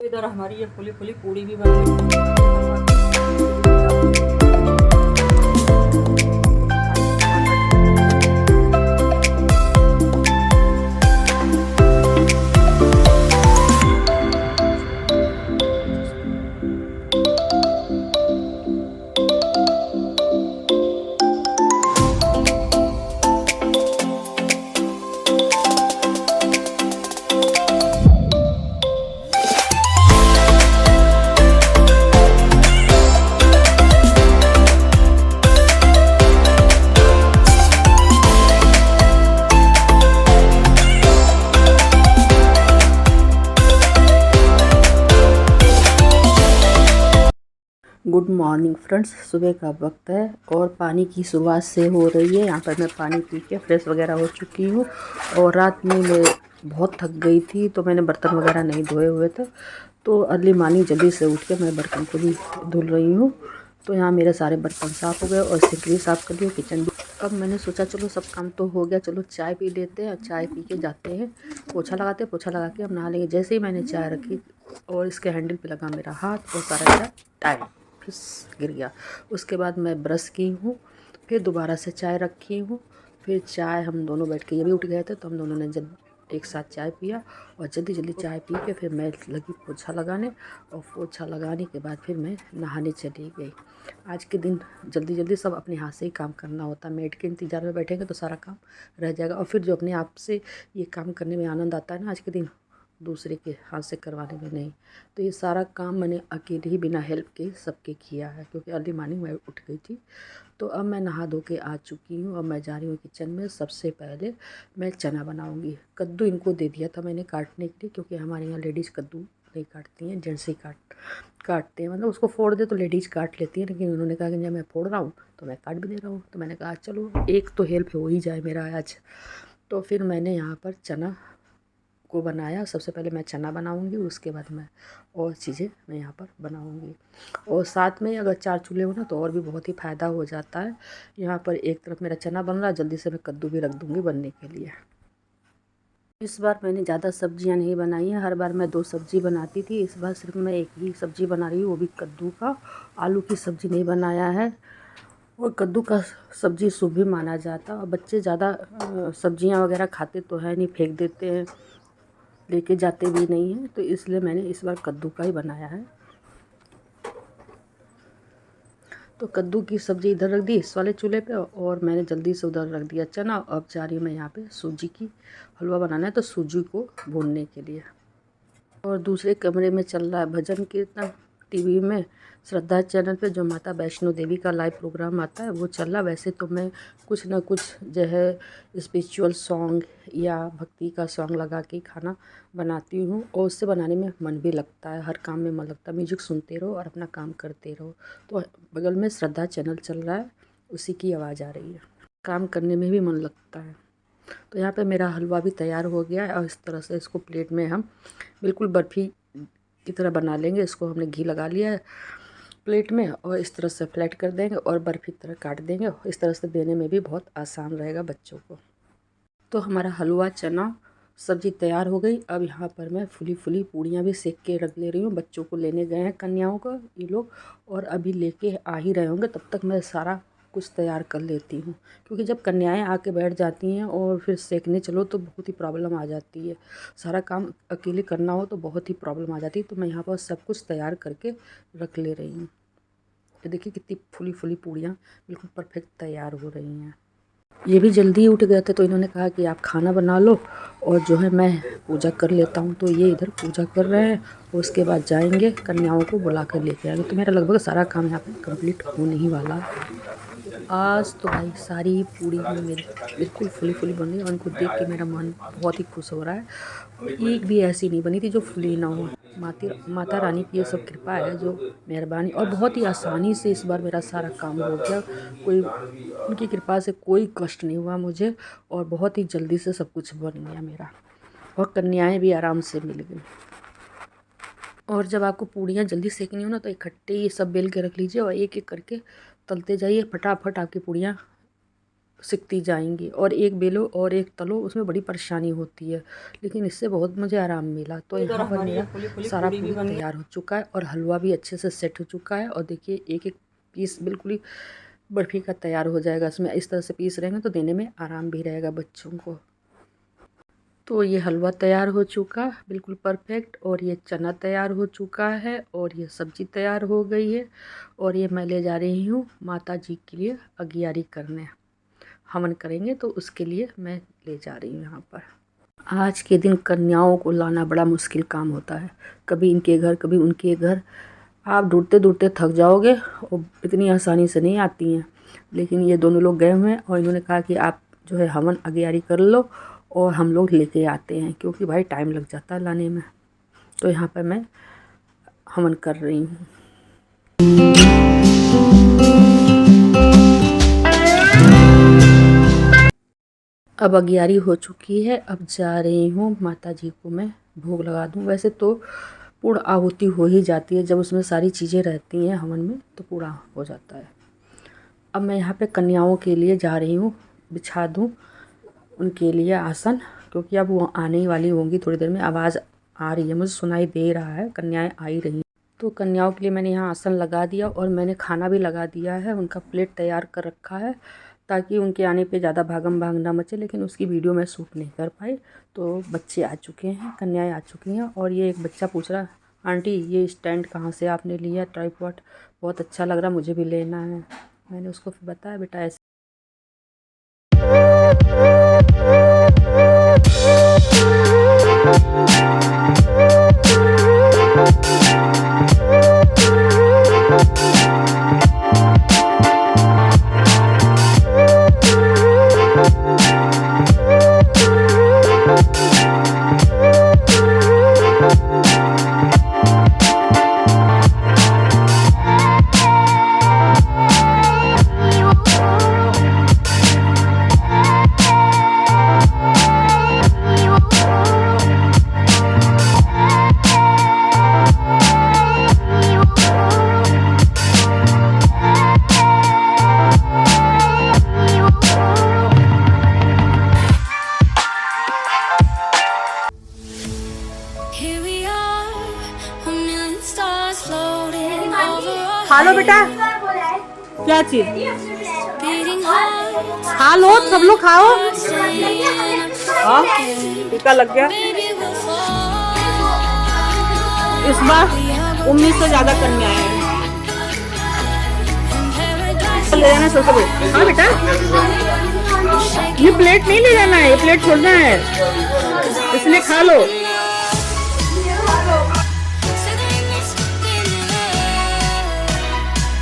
इधर हमारी ये फुली फुली पूड़ी भी बन गई। गुड मॉर्निंग फ्रेंड्स, सुबह का वक्त है और पानी की शुरुआत से हो रही है। यहाँ पर मैं पानी पी के फ्रेश वगैरह हो चुकी हूँ और रात में मैं बहुत थक गई थी तो मैंने बर्तन वगैरह नहीं धोए हुए थे, तो अर्ली मॉर्निंग जल्दी से उठ के मैं बर्तन को भी धुल रही हूँ। तो यहाँ मेरे सारे बर्तन साफ़ हो गए और सिंक भी साफ़ कर लिया, किचन भी। अब मैंने सोचा चलो सब काम तो हो गया, चलो चाय पी लेते हैं। चाय पी के जाते हैं, पोछा लगाते हैं, पोछा लगा के अब नहा लेंगे। जैसे ही मैंने चाय रखी और इसके हैंडल पे लगा मेरा हाथ और सारा चाय टाइट गिर गया। उसके बाद मैं ब्रश की हूँ, फिर दोबारा से चाय रखी हूँ। फिर चाय हम दोनों बैठ के, ये भी उठ गए थे तो हम दोनों ने जब एक साथ चाय पिया और जल्दी जल्दी चाय पी के फिर मैं लगी पोछा लगाने। और पोछा लगाने के बाद फिर मैं नहाने चली गई। आज के दिन जल्दी जल्दी सब अपने हाथ से ही काम करना होता है। मेड के इंतज़ार में बैठेंगे तो सारा काम रह जाएगा और फिर जो अपने आप से ये काम करने में आनंद आता है ना आज के दिन, दूसरे के हाथ से करवाने में नहीं। तो ये सारा काम मैंने अकेले ही बिना हेल्प के सबके किया है, क्योंकि अर्ली मॉर्निंग मैं उठ गई थी। तो अब मैं नहा धो के आ चुकी हूँ। अब मैं जा रही हूँ किचन में। सबसे पहले मैं चना बनाऊँगी। कद्दू इनको दे दिया था मैंने काटने के लिए, क्योंकि हमारे यहाँ लेडीज़ कद्दू नहीं काटती हैं, जेंट्स ही काटते हैं। मतलब उसको फोड़ दे तो लेडीज़ काट लेती हैं, लेकिन उन्होंने कहा कि जब मैं फोड़ रहा हूँ तो मैं काट भी दे रहा हूँ। तो मैंने कहा चलो एक तो हेल्प हो ही जाए मेरा आज। तो फिर मैंने यहाँ पर चना को बनाया। सबसे पहले मैं चना बनाऊंगी, उसके बाद मैं और चीज़ें मैं यहाँ पर बनाऊंगी। और साथ में अगर 4 चूल्हे हो ना तो और भी बहुत ही फ़ायदा हो जाता है। यहाँ पर एक तरफ मेरा चना बन रहा है, जल्दी से मैं कद्दू भी रख दूँगी बनने के लिए। इस बार मैंने ज़्यादा सब्जियां नहीं बनाई हैं। हर बार मैं 2 सब्ज़ी बनाती थी, इस बार सिर्फ मैं एक ही सब्ज़ी बना रही हूँ, वो भी कद्दू का। आलू की सब्ज़ी नहीं बनाया है। और कद्दू का सब्ज़ी शुभ भी माना जाता है और बच्चे ज़्यादा सब्जियां वगैरह खाते तो है नहीं, फेंक देते हैं, लेके जाते भी नहीं हैं। तो इसलिए मैंने इस बार कद्दू का ही बनाया है। तो कद्दू की सब्ज़ी इधर रख दी इस वाले चूल्हे पे और मैंने जल्दी से उधर रख दिया चना। अब जा रही हूँ मैं यहाँ पे सूजी की हलवा बनाना है, तो सूजी को भूनने के लिए। और दूसरे कमरे में चल रहा है भजन कीर्तन। टीवी में श्रद्धा चैनल पे जो माता वैष्णो देवी का लाइव प्रोग्राम आता है वो चल रहा। वैसे तो मैं कुछ ना कुछ जो है स्पिरिचुअल सॉन्ग या भक्ति का सॉन्ग लगा के खाना बनाती हूँ और उससे बनाने में मन भी लगता है, हर काम में मन लगता है। म्यूजिक सुनते रहो और अपना काम करते रहो। तो बगल में श्रद्धा चैनल चल रहा है, उसी की आवाज़ आ रही है, काम करने में भी मन लगता है। तो यहाँ पे मेरा हलवा भी तैयार हो गया है और इस तरह से इसको प्लेट में हम बिल्कुल बर्फ़ी की तरह बना लेंगे। इसको हमने घी लगा लिया है प्लेट में और इस तरह से फ्लैट कर देंगे और बर्फ़ी की तरह काट देंगे। इस तरह से देने में भी बहुत आसान रहेगा बच्चों को। तो हमारा हलवा चना सब्ज़ी तैयार हो गई। अब यहाँ पर मैं फुली फुली पूड़ियाँ भी सेक के रख ले रही हूँ। बच्चों को लेने गए हैं कन्याओं को ये लोग और अभी लेके आ ही रहे होंगे, तब तक मैं सारा कुछ तैयार कर लेती हूँ। क्योंकि जब कन्याएं आके बैठ जाती हैं और फिर सेकने चलो तो बहुत ही प्रॉब्लम आ जाती है। सारा काम अकेले करना हो तो बहुत ही प्रॉब्लम आ जाती है। तो मैं यहाँ पर सब कुछ तैयार करके रख ले रही हूँ। ये देखिए कितनी फुली फुली पूड़ियाँ बिल्कुल परफेक्ट तैयार हो रही हैं। ये भी जल्दी उठ गए थे तो इन्होंने कहा कि आप खाना बना लो और जो है मैं पूजा कर लेता हूँ। तो ये इधर पूजा कर रहे हैं और उसके बाद जाएंगे कन्याओं को बुला कर लेके आएंगे। तो मेरा लगभग सारा काम यहाँ पे कंप्लीट होने ही वाला है। आज तो भाई सारी पूड़ी मेरी बिल्कुल फुली फुली बन रही है और उनको देख के मेरा मन बहुत ही खुश हो रहा है। और एक भी ऐसी नहीं बनी थी जो फुली ना हो। माता रानी की ये सब कृपा है, जो मेहरबानी। और बहुत ही आसानी से इस बार मेरा सारा काम हो गया। कोई उनकी कृपा से कोई कष्ट नहीं हुआ मुझे और बहुत ही जल्दी से सब कुछ बन गया मेरा और कन्याएं भी आराम से मिल गई। और जब आपको पूड़ियाँ जल्दी सेकनी हो ना तो इकट्ठे ये सब बेल के रख लीजिए और एक एक करके तलते जाइए, फटाफट आपकी पूड़ियाँ सिकती जाएंगी। और एक बेलो और एक तलो, उसमें बड़ी परेशानी होती है, लेकिन इससे बहुत मुझे आराम मिला। तो यहाँ पर मेरा सारा पूरी तैयार हो चुका है और हलवा भी अच्छे से सेट हो चुका है। और देखिए एक एक पीस बिल्कुल ही बर्फ़ी का तैयार हो जाएगा। इसमें इस तरह से पीस रहेंगे तो देने में आराम भी रहेगा बच्चों को। तो ये हलवा तैयार हो चुका बिल्कुल परफेक्ट, और ये चना तैयार हो चुका है, और ये सब्ज़ी तैयार हो गई है। और ये मैं ले जा रही हूँ माता जी के लिए अगियारी करने, हवन करेंगे तो उसके लिए मैं ले जा रही हूँ यहाँ पर। आज के दिन कन्याओं को लाना बड़ा मुश्किल काम होता है, कभी इनके घर कभी उनके घर। आप ढूंढते ढूंढते थक जाओगे और इतनी आसानी से नहीं आती हैं। लेकिन ये दोनों लोग गए हुए हैं और इन्होंने कहा कि आप जो है हवन अगियारी कर लो और हम लोग लेके आते हैं, क्योंकि भाई टाइम लग जाता है लाने में। तो यहाँ पर मैं हवन कर रही हूँ। अब अगियारी हो चुकी है, अब जा रही हूँ माता जी को मैं भोग लगा दूँ। वैसे तो पूर्ण आहुति हो ही जाती है, जब उसमें सारी चीज़ें रहती हैं हवन में तो पूरा हो जाता है। अब मैं यहाँ पे कन्याओं के लिए जा रही हूँ, बिछा दूँ उनके लिए आसन, क्योंकि अब वो आने ही वाली होंगी थोड़ी देर में। आवाज़ आ रही है, मुझे सुनाई दे रहा है, कन्याएं आ ही रही। तो कन्याओं के लिए मैंने यहाँ आसन लगा दिया और मैंने खाना भी लगा दिया है, उनका प्लेट तैयार कर रखा है, ताकि उनके आने पे ज़्यादा भागम भाग ना मचे। लेकिन उसकी वीडियो मैं शूट नहीं कर पाई। तो बच्चे आ चुके हैं, कन्याएं आ चुकी हैं। और ये एक बच्चा पूछ रहा, आंटी ये स्टैंड कहाँ से आपने लिया, ट्राइपॉड बहुत अच्छा लग रहा, मुझे भी लेना है। मैंने उसको फिर बताया, बेटा ऐसे खा लो बेटा, क्या चीज खा लो, सब लोग खाओ। टीका लग गया। इस बार 19 से ज्यादा कन्याएं हैं। ले जाना सबसे बड़ी। हाँ बेटा, ये प्लेट नहीं ले जाना है, ये प्लेट छोड़ना है, इसलिए खा लो।